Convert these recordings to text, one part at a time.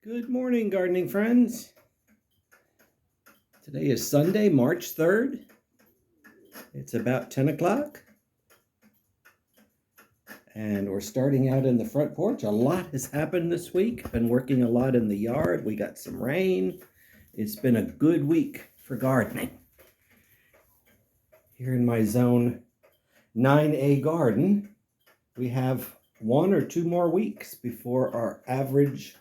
Good morning, gardening friends. Today is Sunday, March 3rd. It's about 10 o'clock. And we're starting out in the front porch. A lot has happened this week. Been working a lot in the yard. We got some rain. It's been a good week for gardening. Here in my zone 9A garden, we have 1 or 2 more weeks before our average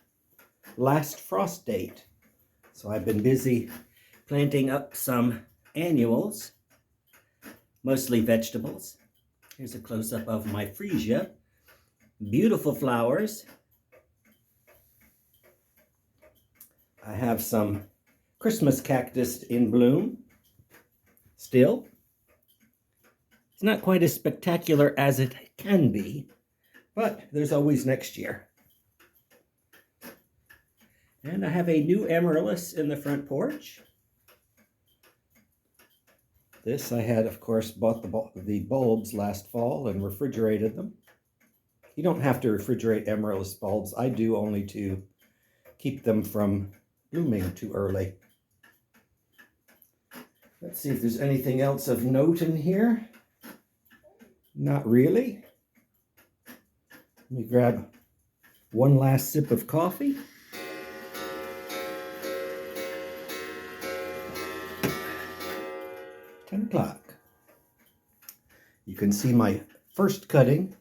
last frost date. So I've been busy planting up some annuals, mostly vegetables. Here's a close-up of my freesia. Beautiful flowers. I have some Christmas cactus in bloom still. It's not quite as spectacular as it can be, but there's always next year. And I have a new amaryllis in the front porch. This I had, of course, bought the bulbs last fall and refrigerated them. You don't have to refrigerate amaryllis bulbs. I do, only to keep them from blooming too early. Let's see if there's anything else of note in here. Not really. Let me grab one last sip of coffee. You can see my first cutting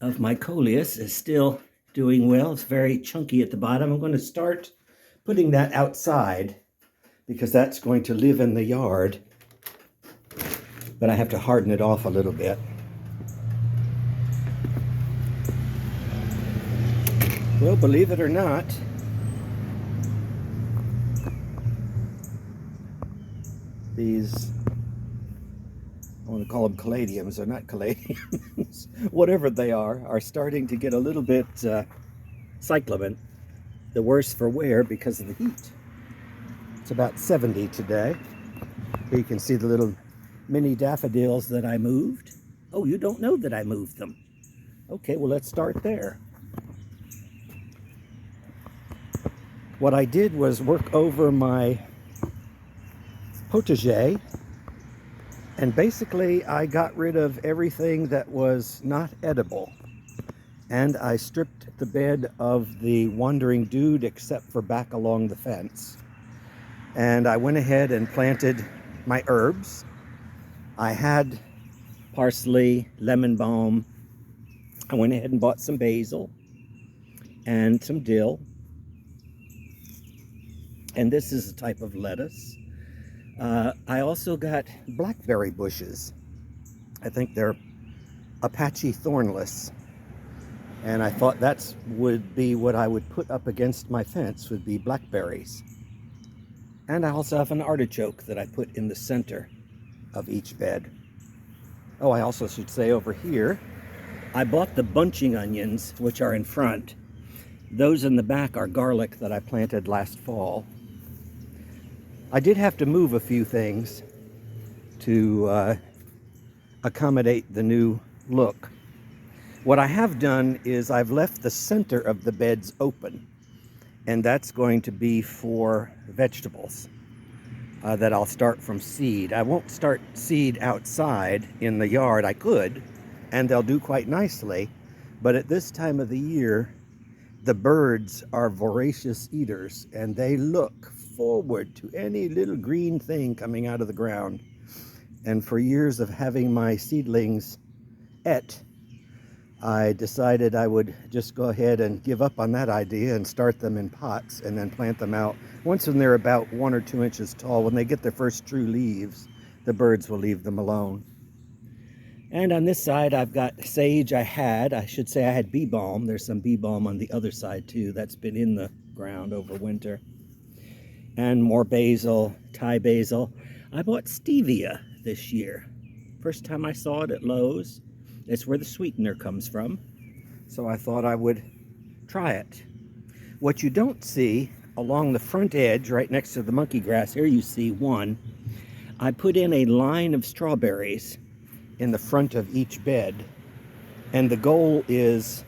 of my coleus is still doing well. It's very chunky at the bottom. I'm going to start putting that outside because that's going to live in the yard, but I have to harden it off a little bit. Well, believe it or not, these, I want to call them caladiums. They're not caladiums. Whatever they are starting to get a little bit cyclamen. The worse for wear because of the heat. It's about 70 today. Here you can see the little mini daffodils that I moved. Oh, you don't know that I moved them. Okay, well, let's start there. What I did was work over my potager, and basically I got rid of everything that was not edible, and I stripped the bed of the wandering dude except for back along the fence, and I went ahead and planted my herbs. I had parsley, lemon balm. I went ahead and bought some basil and some dill, and this is a type of lettuce. I also got blackberry bushes. I think they're Apache thornless. And I thought that would be what I would put up against my fence, would be blackberries. And I also have an artichoke that I put in the center of each bed. Oh, I also should say over here, I bought the bunching onions, which are in front. Those in the back are garlic that I planted last fall. I did have to move a few things to accommodate the new look. What I have done is I've left the center of the beds open, and that's going to be for vegetables that I'll start from seed. I won't start seed outside in the yard. I could, and they'll do quite nicely, but at this time of the year, the birds are voracious eaters, and they look forward to any little green thing coming out of the ground. And for years of having my seedlings I decided I would just go ahead and give up on that idea and start them in pots and then plant them out. Once when they're about 1 or 2 inches tall, when they get their first true leaves, the birds will leave them alone. And on this side, I've got sage. I should say I had bee balm. There's some bee balm on the other side too. That's been in the ground over winter. And more basil, Thai basil. I bought stevia this year. First time I saw it at Lowe's. It's where the sweetener comes from. So I thought I would try it. What you don't see along the front edge, right next to the monkey grass, here you see one. I put in a line of strawberries in the front of each bed. And the goal is,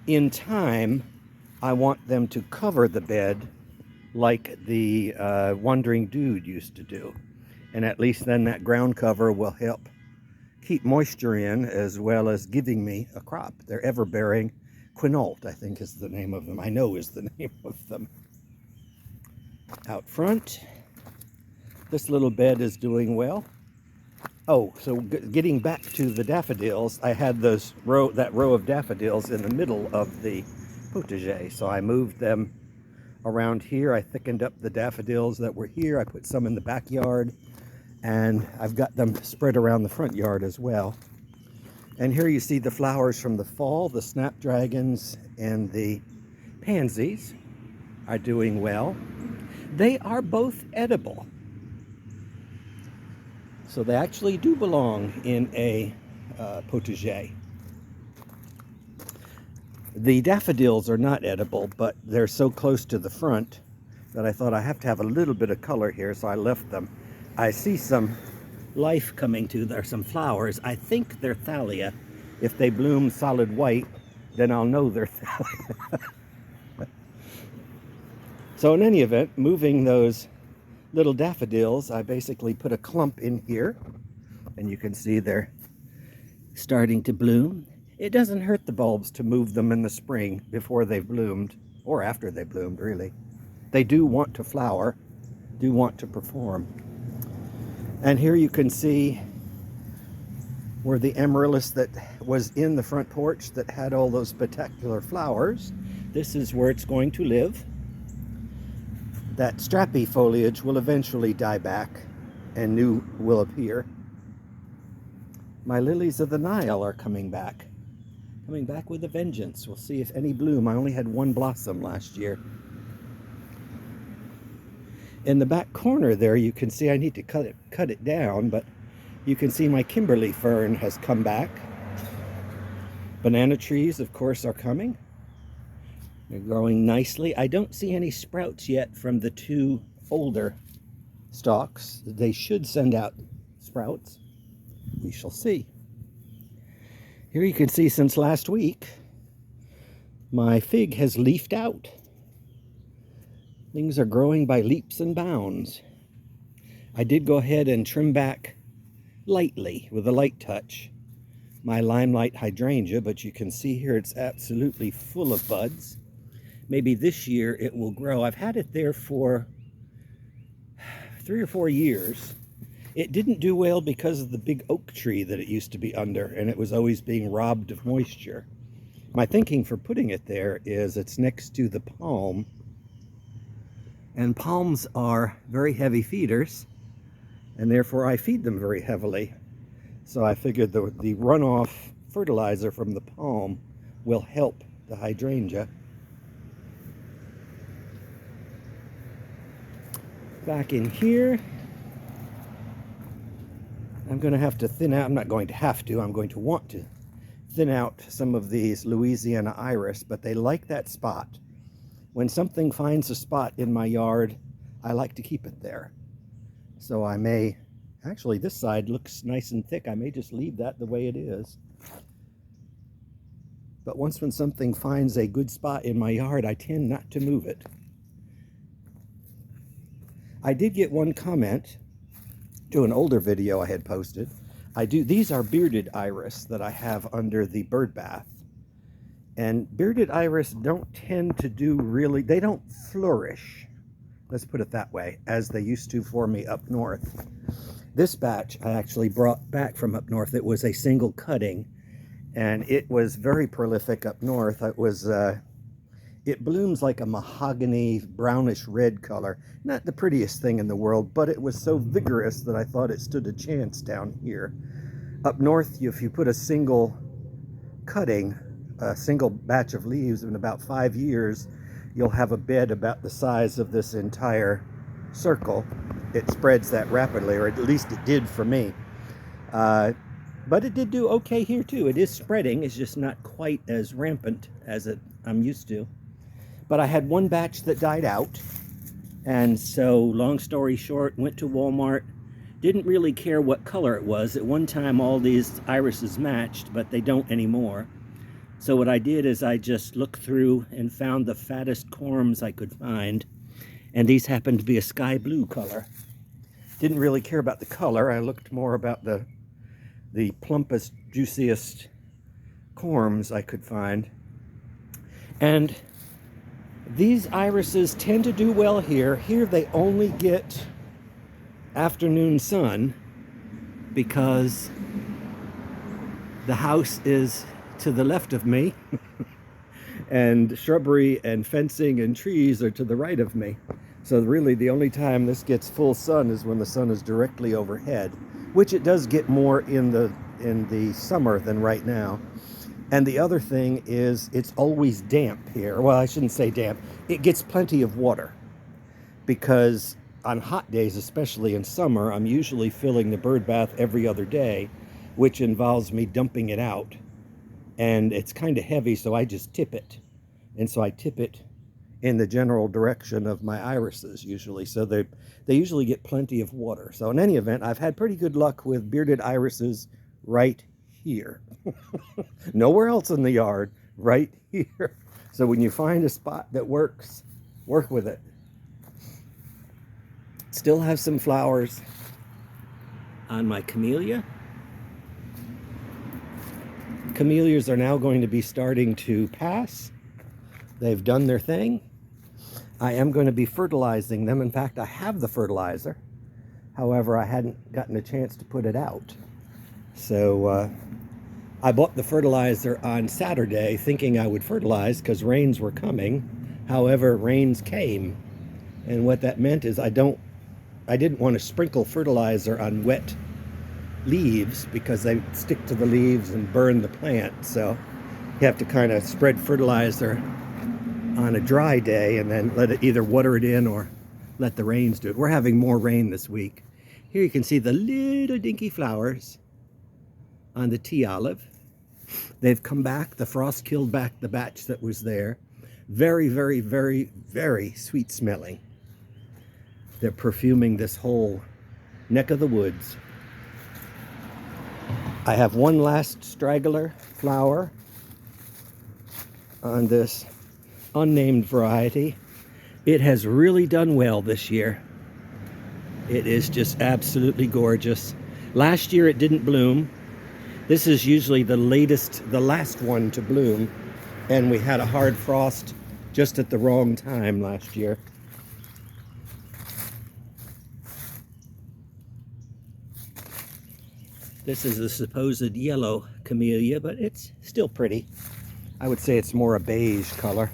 in time, I want them to cover the bed like the Wandering Dude used to do. And at least then that ground cover will help keep moisture in as well as giving me a crop. They're ever-bearing quinault, I think is the name of them. I know is the name of them. Out front, this little bed is doing well. Oh, so getting back to the daffodils, I had that row of daffodils in the middle of the potager. So I moved them around here. I thickened up the daffodils that were here. I put some in the backyard, and I've got them spread around the front yard as well. And here you see the flowers from the fall. The snapdragons and the pansies are doing well. They are both edible. So they actually do belong in a potager. The daffodils are not edible, but they're so close to the front that I thought I have to have a little bit of color here, so I left them. I see some life coming to there, some flowers. I think they're thalia. If they bloom solid white, then I'll know they're thalia. So in any event, moving those little daffodils, I basically put a clump in here, and you can see they're starting to bloom. It doesn't hurt the bulbs to move them in the spring before they've bloomed, or after they bloomed, really. They do want to flower, do want to perform. And here you can see where the amaryllis that was in the front porch that had all those spectacular flowers, this is where it's going to live. That strappy foliage will eventually die back and new will appear. My lilies of the Nile are coming back with a vengeance. We'll see if any bloom. I only had one blossom last year. In the back corner there, you can see I need to cut it down, but you can see my Kimberly fern has come back. Banana trees, of course, are coming. They're growing nicely. I don't see any sprouts yet from the two older stalks. They should send out sprouts. We shall see. Here you can see since last week, my fig has leafed out. Things are growing by leaps and bounds. I did go ahead and trim back lightly with a light touch my limelight hydrangea, but you can see here it's absolutely full of buds. Maybe this year it will grow. I've had it there for 3 or 4 years. It didn't do well because of the big oak tree that it used to be under, and it was always being robbed of moisture. My thinking for putting it there is it's next to the palm, and palms are very heavy feeders, and therefore I feed them very heavily. So I figured the runoff fertilizer from the palm will help the hydrangea. Back in here, I'm going to have to thin out. I'm not going to have to. I'm going to want to thin out some of these Louisiana iris, but they like that spot. When something finds a spot in my yard, I like to keep it there. So I may, actually this side looks nice and thick. I may just leave that the way it is. But when something finds a good spot in my yard, I tend not to move it. I did get one comment to an older video I had posted. These are bearded iris that I have under the bird bath. And bearded iris don't tend to do really, they don't flourish, let's put it that way, as they used to for me up north. This batch I actually brought back from up north. It was a single cutting, and it was very prolific up north. It blooms like a mahogany brownish red color. Not the prettiest thing in the world, but it was so vigorous that I thought it stood a chance down here. Up north, if you put a single cutting, a single batch of leaves in about 5 years, you'll have a bed about the size of this entire circle. It spreads that rapidly, or at least it did for me. But it did do okay here too. It is spreading. It's just not quite as rampant as I'm used to. But I had one batch that died out, and so long story short, went to Walmart. Didn't really care what color it was. At one time all these irises matched, but they don't anymore. So what I did is I just looked through and found the fattest corms I could find, and these happened to be a sky blue color. Didn't really care about the color. I looked more about the plumpest, juiciest corms I could find. And these irises tend to do well here. Here they only get afternoon sun because the house is to the left of me and shrubbery and fencing and trees are to the right of me. So really the only time this gets full sun is when the sun is directly overhead, which it does get more in the summer than right now. And the other thing is it's always damp here. Well, I shouldn't say damp. It gets plenty of water because on hot days, especially in summer, I'm usually filling the bird bath every other day, which involves me dumping it out. And it's kind of heavy, so I just tip it. And so I tip it in the general direction of my irises usually. So they usually get plenty of water. So in any event, I've had pretty good luck with bearded irises right here. Nowhere else in the yard, right here. So when you find a spot that works, work with it. Still have some flowers on my camellia. Camellias are now going to be starting to pass. They've done their thing. I am going to be fertilizing them. In fact, I have the fertilizer. However, I hadn't gotten a chance to put it out. So I bought the fertilizer on Saturday thinking I would fertilize because rains were coming. However, rains came. And what that meant is I didn't want to sprinkle fertilizer on wet leaves because they stick to the leaves and burn the plant. So you have to kind of spread fertilizer on a dry day and then let it either water it in or let the rains do it. We're having more rain this week. Here you can see the little dinky flowers on the tea olive. They've come back. The frost killed back the batch that was there. Very, very, very, very sweet smelling. They're perfuming this whole neck of the woods. I have one last straggler flower on this unnamed variety. It has really done well this year. It is just absolutely gorgeous. Last year it didn't bloom. This is usually the last one to bloom, and we had a hard frost just at the wrong time last year. This is a supposed yellow camellia, but it's still pretty. I would say it's more a beige color.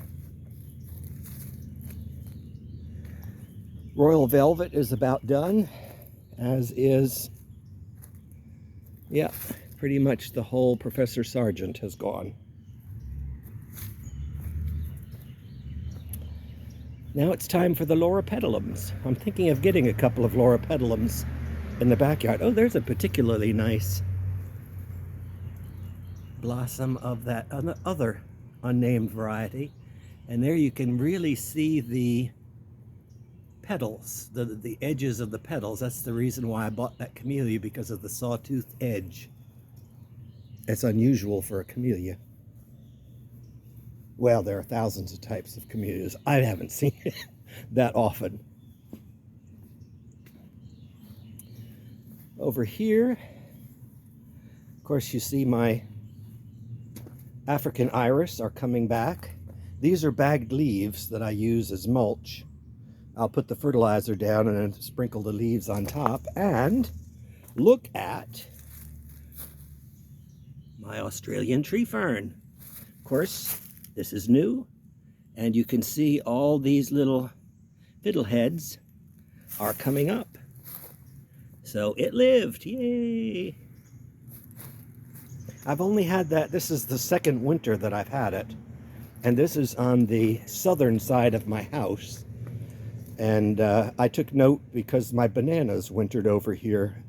Royal Velvet is about done, as is, yeah, pretty much the whole Professor Sargent has gone. Now it's time for the loropetalums. I'm thinking of getting a couple of loropetalums in the backyard. Oh, there's a particularly nice blossom of that other unnamed variety. And there you can really see the petals, the edges of the petals. That's the reason why I bought that camellia, because of the sawtooth edge. It's unusual for a camellia. Well, there are thousands of types of camellias. I haven't seen it that often. Over here, of course, you see my African iris are coming back. These are bagged leaves that I use as mulch. I'll put the fertilizer down and then sprinkle the leaves on top. And look at my Australian tree fern. Of course, this is new, and you can see all these little fiddleheads are coming up. So it lived, yay! I've only had that, this is the second winter that I've had it, and this is on the southern side of my house. And I took note because my bananas wintered over here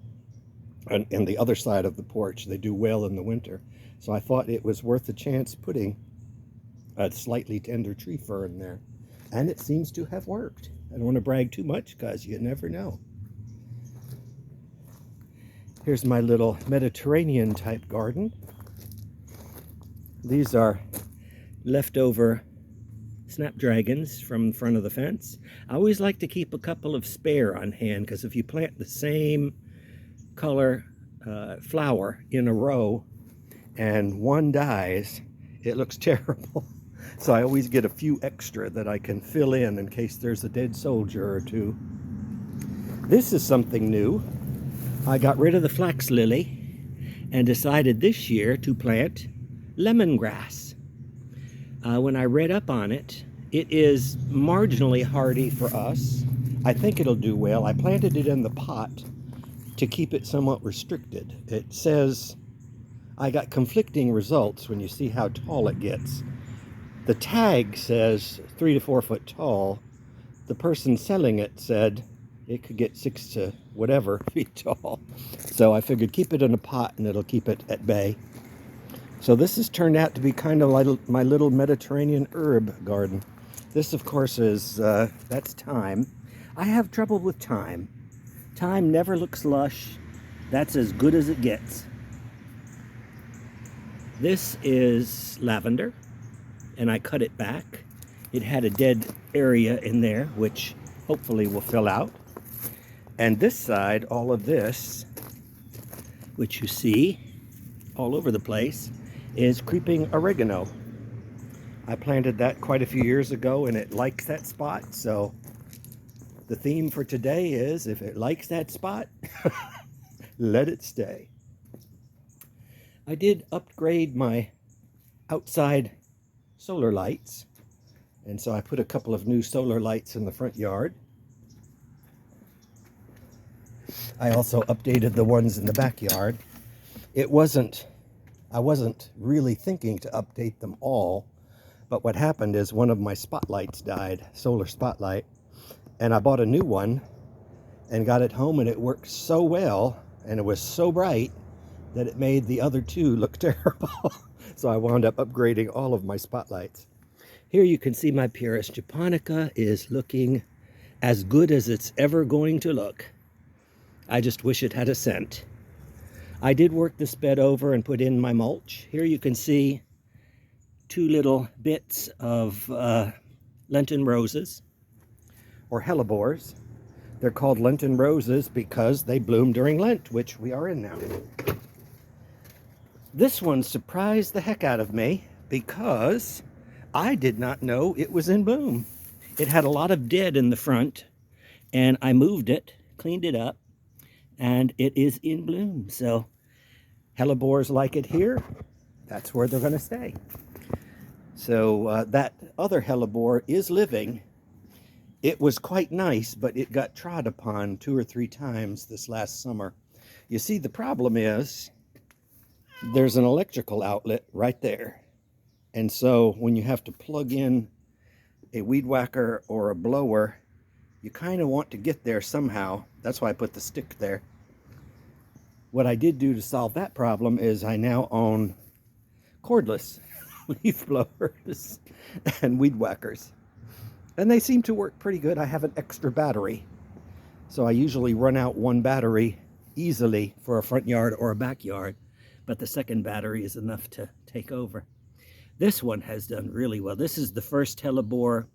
on the other side of the porch. They do well in the winter. So I thought it was worth a chance putting a slightly tender tree fern there. And it seems to have worked. I don't want to brag too much because you never know. Here's my little Mediterranean type garden. These are leftover snapdragons from the front of the fence. I always like to keep a couple of spare on hand, because if you plant the same color flower in a row and one dies, it looks terrible. So I always get a few extra that I can fill in case there's a dead soldier or two. This is something new. I got rid of the flax lily and decided this year to plant lemongrass. When I read up on it, it is marginally hardy for us. I think it'll do well. I planted it in the pot to keep it somewhat restricted. It says, I got conflicting results when you see how tall it gets. The tag says 3 to 4 foot tall. The person selling it said it could get 6 to whatever feet tall. So I figured keep it in a pot and it'll keep it at bay. So this has turned out to be kind of like my little Mediterranean herb garden. This, of course, is, that's thyme. I have trouble with thyme. Thyme never looks lush. That's as good as it gets. This is lavender, and I cut it back. It had a dead area in there, which hopefully will fill out. And this side, all of this, which you see all over the place, is creeping oregano. I planted that quite a few years ago and it likes that spot, so the theme for today is if it likes that spot, let it stay. I did upgrade my outside solar lights, and so I put a couple of new solar lights in the front yard. I also updated the ones in the backyard. I wasn't really thinking to update them all, but what happened is one of my spotlights died, solar spotlight, and I bought a new one and got it home, and it worked so well and it was so bright that it made the other two look terrible. So I wound up upgrading all of my spotlights. Here you can see my Pyrrhus japonica is looking as good as it's ever going to look. I just wish it had a scent. I did work this bed over and put in my mulch. Here you can see 2 little bits of Lenten roses, or hellebores. They're called Lenten roses because they bloom during Lent, which we are in now. This one surprised the heck out of me because I did not know it was in bloom. It had a lot of dead in the front, and I moved it, cleaned it up, and it is in bloom. So hellebores like it here, that's where they're going to stay. So that other hellebore is living. It was quite nice, but it got trod upon 2 or 3 times this last summer. You see, the problem is there's an electrical outlet right there. And so when you have to plug in a weed whacker or a blower, you kind of want to get there somehow. That's why I put the stick there. What I did do to solve that problem is I now own cordless leaf blowers and weed whackers. And they seem to work pretty good. I have an extra battery. So I usually run out one battery easily for a front yard or a backyard, but the second battery is enough to take over. This one has done really well. This is the first hellebore.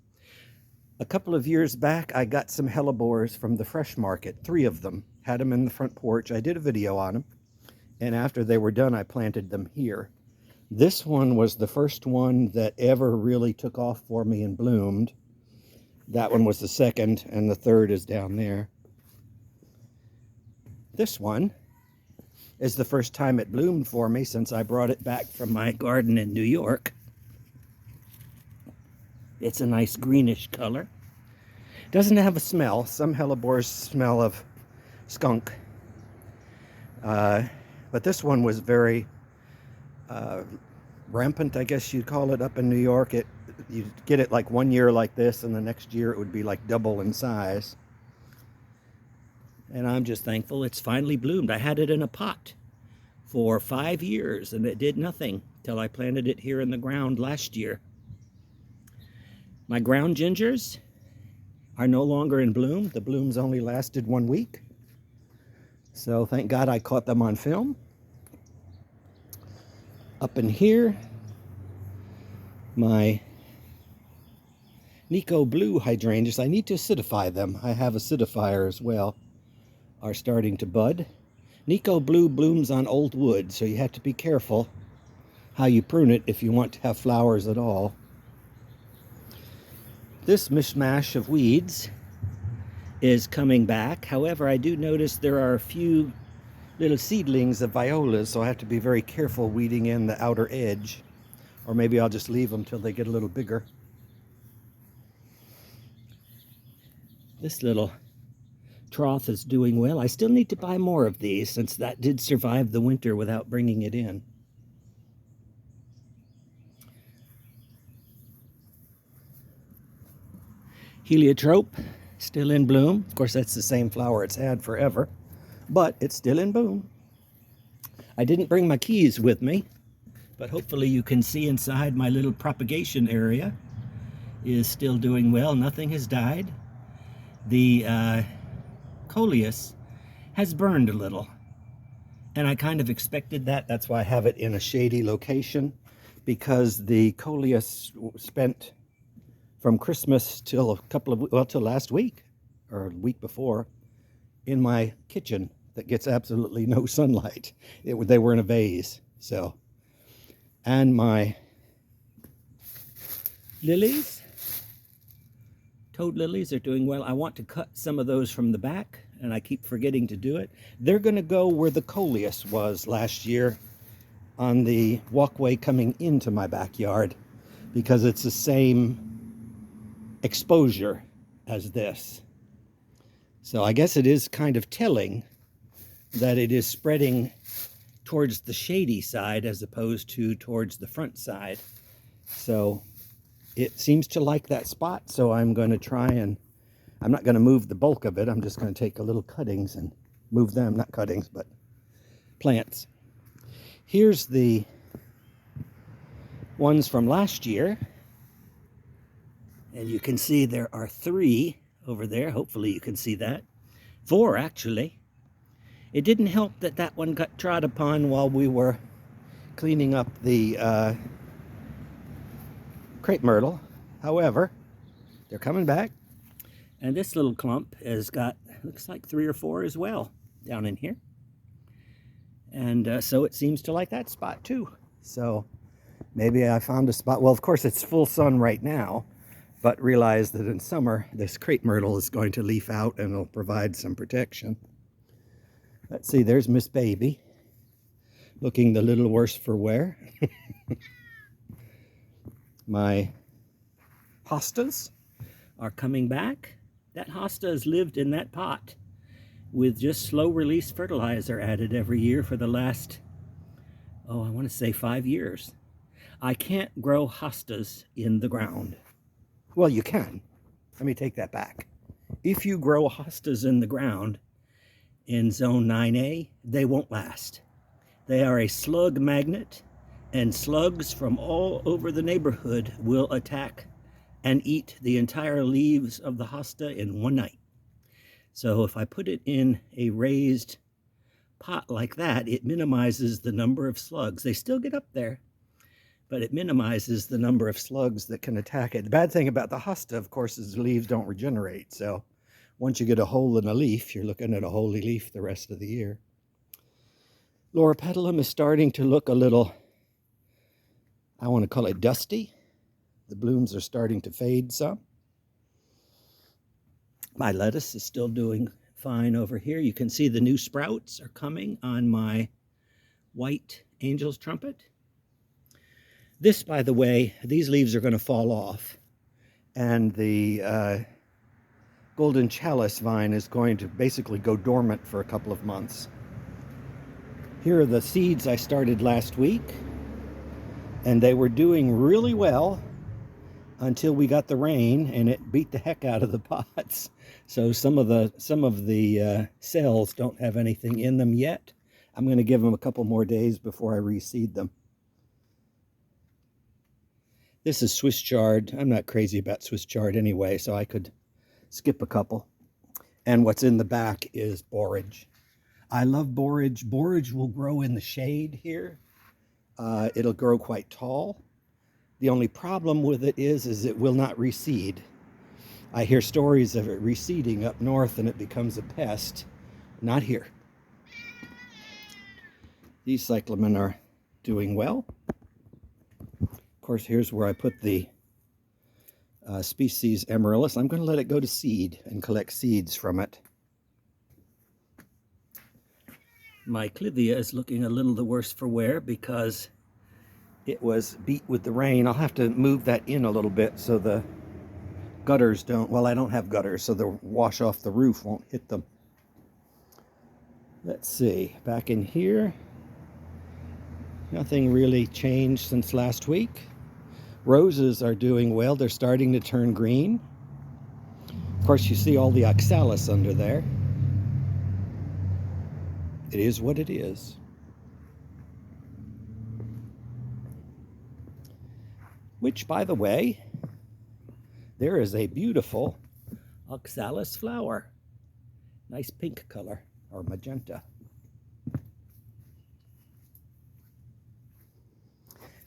A couple of years back, I got some hellebores from the fresh market, 3 of them. Had them in the front porch. I did a video on them. And after they were done, I planted them here. This one was the first one that ever really took off for me and bloomed. That one was the second, and the third is down there. This one is the first time it bloomed for me since I brought it back from my garden in New York. It's a nice greenish color. Doesn't have a smell. Some hellebores smell of skunk. But this one was very rampant, I guess you'd call it, up in New York. You'd get it like 1 year like this, and the next year it would be like double in size. And I'm just thankful it's finally bloomed. I had it in a pot for 5 years, and it did nothing till I planted it here in the ground last year. My ground gingers are no longer in bloom. The blooms only lasted 1 week. So thank God I caught them on film. Up in here, My Nico Blue hydrangeas, I need to acidify them. I have acidifier as well, are starting to bud. Nico Blue blooms on old wood, so you have to be careful how you prune it if you want to have flowers at all. This mishmash of weeds is coming back. However, I do notice there are a few little seedlings of violas, so I have to be very careful weeding in the outer edge. Or maybe I'll just leave them till they get a little bigger. This little trough is doing well. I still need to buy more of these since that did survive the winter without bringing it in. Heliotrope, still in bloom. Of course, that's the same flower it's had forever, but it's still in bloom. I didn't bring my keys with me, but hopefully you can see inside my little propagation area is still doing well. Nothing has died. The coleus has burned a little, and I kind of expected that. That's why I have it in a shady location, because the coleus spent from Christmas till till last week or the week before in my kitchen that gets absolutely no sunlight. They were in a vase. So, and my lilies, toad lilies, are doing well. I want to cut some of those from the back, and I keep forgetting to do it. They're going to go where the coleus was last year on the walkway coming into my backyard, because it's the same exposure as this. So I guess it is kind of telling that it is spreading towards the shady side as opposed to towards the front side. So it seems to like that spot, so I'm going to try and, I'm not going to move the bulk of it. I'm just going to take a little cuttings and move them, not cuttings, but plants. Here's the ones from last year. And you can see there are 3 over there. Hopefully you can see that. 4, actually. It didn't help that that one got trod upon while we were cleaning up the crepe myrtle. However, they're coming back. And this little clump has got, looks like 3 or 4 as well down in here. And so it seems to like that spot too. So maybe I found a spot. Well, of course, it's full sun right now, but realize that in summer, this crepe myrtle is going to leaf out and it'll provide some protection. Let's see, there's Miss Baby, looking the little worse for wear. My hostas are coming back. That hosta has lived in that pot with just slow release fertilizer added every year for the last, I want to say 5 years. I can't grow hostas in the ground. Well, you can. Let me take that back. If you grow hostas in the ground in zone 9A, they won't last. They are a slug magnet, and slugs from all over the neighborhood will attack and eat the entire leaves of the hosta in one night. So if I put it in a raised pot like that, it minimizes the number of slugs. They still get up there, but it minimizes the number of slugs that can attack it. The bad thing about the hosta, of course, is the leaves don't regenerate. So once you get a hole in a leaf, you're looking at a holy leaf the rest of the year. Loropetalum is starting to look a little, I want to call it dusty. The blooms are starting to fade some. My lettuce is still doing fine over here. You can see the new sprouts are coming on my white angel's trumpet. This, by the way, these leaves are going to fall off, and the golden chalice vine is going to basically go dormant for a couple of months. Here are the seeds I started last week, and they were doing really well until we got the rain, and it beat the heck out of the pots. So some of the cells don't have anything in them yet. I'm going to give them a couple more days before I reseed them. This is Swiss chard. I'm not crazy about Swiss chard anyway, so I could skip a couple. And what's in the back is borage. I love borage. Borage will grow in the shade here. It'll grow quite tall. The only problem with it is it will not reseed. I hear stories of it reseeding up north and it becomes a pest. Not here. These cyclamen are doing well. Of course, here's where I put the species amaryllis. I'm going to let it go to seed and collect seeds from it. My clivia is looking a little the worse for wear because it was beat with the rain. I'll have to move that in a little bit so the gutters don't, well, I don't have gutters, so the wash off the roof won't hit them. Let's see, back in here, nothing really changed since last week. Roses are doing well. They're starting to turn green. Of course, you see all the oxalis under there. It is what it is. Which, by the way, there is a beautiful oxalis flower. Nice pink color, or magenta.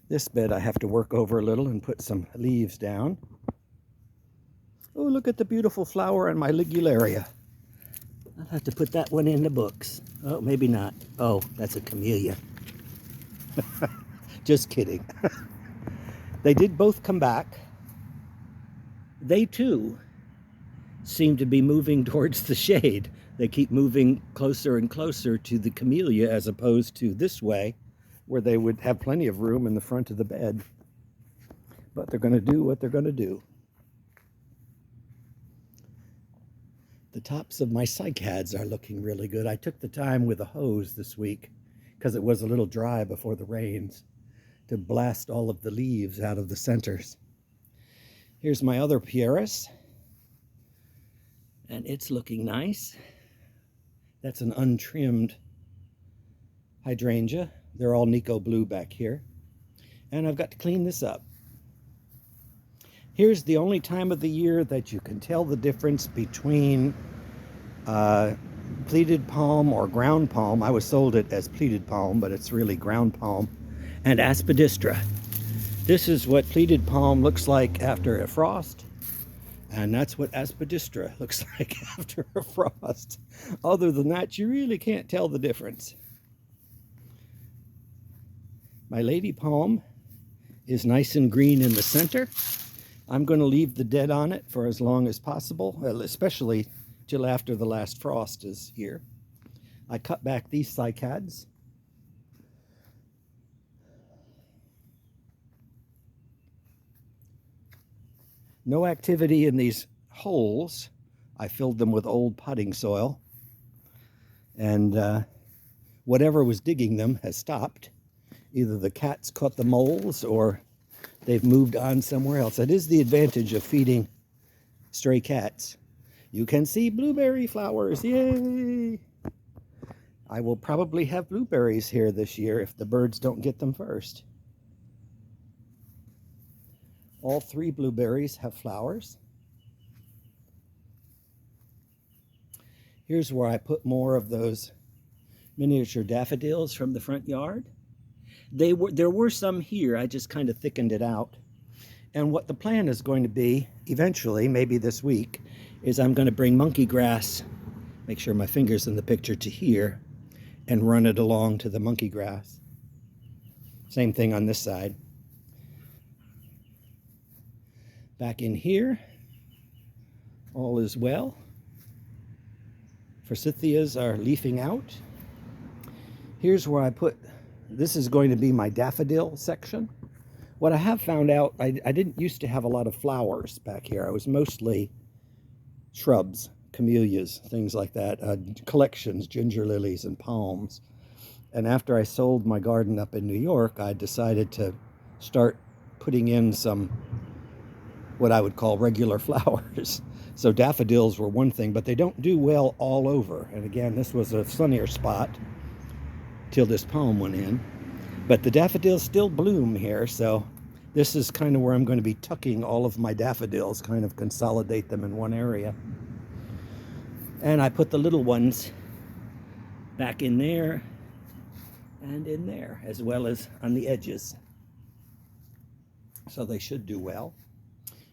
This bed I have to work over a little and put some leaves down. Oh, look at the beautiful flower on my ligularia. I'll have to put that one in the books. Oh, maybe not. Oh, that's a camellia. Just kidding. They did both come back. They too seem to be moving towards the shade. They keep moving closer and closer to the camellia as opposed to this way, where they would have plenty of room in the front of the bed. But they're going to do what they're going to do. The tops of my cycads are looking really good. I took the time with a hose this week, because it was a little dry before the rains, to blast all of the leaves out of the centers. Here's my other pieris, and it's looking nice. That's an untrimmed hydrangea. They're all Nico blue back here. And I've got to clean this up. Here's the only time of the year that you can tell the difference between pleated palm or ground palm. I was sold it as pleated palm, but it's really ground palm. And aspidistra. This is what pleated palm looks like after a frost. And that's what aspidistra looks like after a frost. Other than that, you really can't tell the difference. My lady palm is nice and green in the center. I'm going to leave the dead on it for as long as possible, especially till after the last frost is here. I cut back these cycads. No activity in these holes. I filled them with old potting soil. And whatever was digging them has stopped. Either the cats caught the moles or they've moved on somewhere else. That is the advantage of feeding stray cats. You can see blueberry flowers. Yay! I will probably have blueberries here this year if the birds don't get them first. All 3 blueberries have flowers. Here's where I put more of those miniature daffodils from the front yard. There were some here. I just kind of thickened it out. And what the plan is going to be, eventually, maybe this week, is I'm going to bring monkey grass, make sure my finger's in the picture, to here, and run it along to the monkey grass. Same thing on this side. Back in here, all is well. Forsythias are leafing out. Here's where I put, this is going to be my daffodil section. What I have found out, I didn't used to have a lot of flowers back here. I was mostly shrubs, camellias, things like that, collections, ginger lilies and palms. And after I sold my garden up in New York, I decided to start putting in some what I would call regular flowers. So daffodils were one thing, but they don't do well all over. And again, this was a sunnier spot till this palm went in. But the daffodils still bloom here, so this is kind of where I'm going to be tucking all of my daffodils, kind of consolidate them in one area. And I put the little ones back in there and in there, as well as on the edges. so they should do well.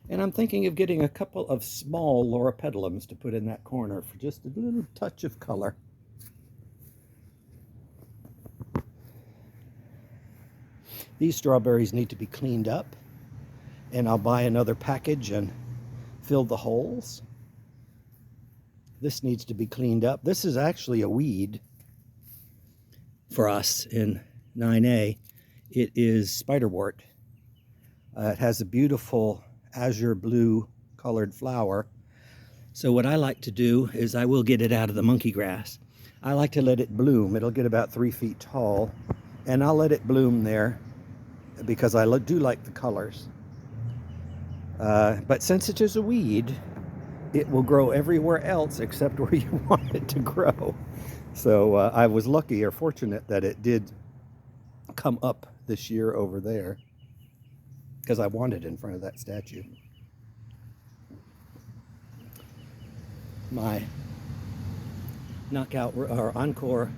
And I'm thinking of getting a couple of small loropetalums to put in that corner for just a little touch of color. These strawberries need to be cleaned up, and I'll buy another package and fill the holes. This needs to be cleaned up. This is actually a weed for us in 9A. It is Spiderwort. It has a beautiful azure blue colored flower. So what I like to do is I will get it out of the monkey grass. I like to let it bloom. It'll get about 3 feet tall, and I'll let it bloom there because I do like the colors. But since it is a weed, it will grow everywhere else except where you want it to grow. So I was lucky or fortunate that it did come up this year over there, because I want it in front of that statue. My knockout or encore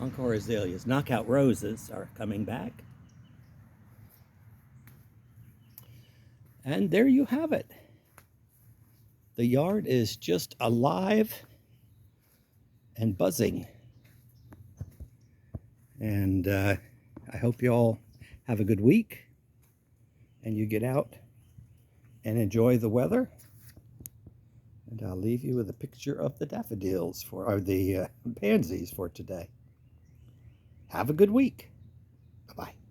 azaleas, knockout roses are coming back. And there you have it. The yard is just alive and buzzing. And I hope you all have a good week and you get out and enjoy the weather. And I'll leave you with a picture of the daffodils or the pansies for today. Have a good week. Bye-bye.